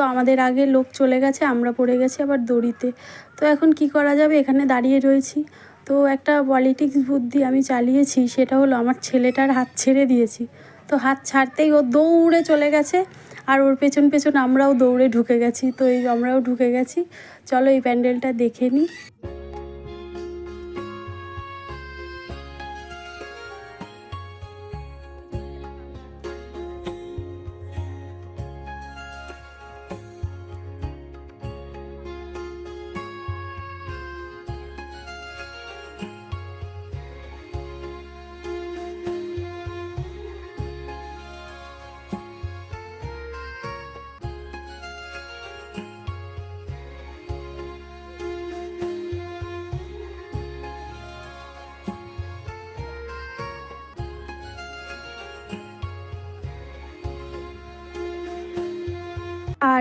তো আমাদের আগে লোক চলে গেছে, আমরা পড়ে গেছি আবার দড়িতে। তো এখন কি করা যাবে, এখানে দাঁড়িয়ে রয়েছি। তো একটা পলিটিক্স বুদ্ধি আমি চালিয়েছি, সেটা হলো আমার ছেলেটার হাত ছেড়ে দিয়েছি। তো হাত ছাড়তেই ও দৌড়ে চলে গেছে, আর ওর পেছন পেছন আমরাও দৌড়ে ঢুকে গেছি। তো এই আমরাও ঢুকে গেছি। চলো এই প্যান্ডেলটা দেখে নিই। আর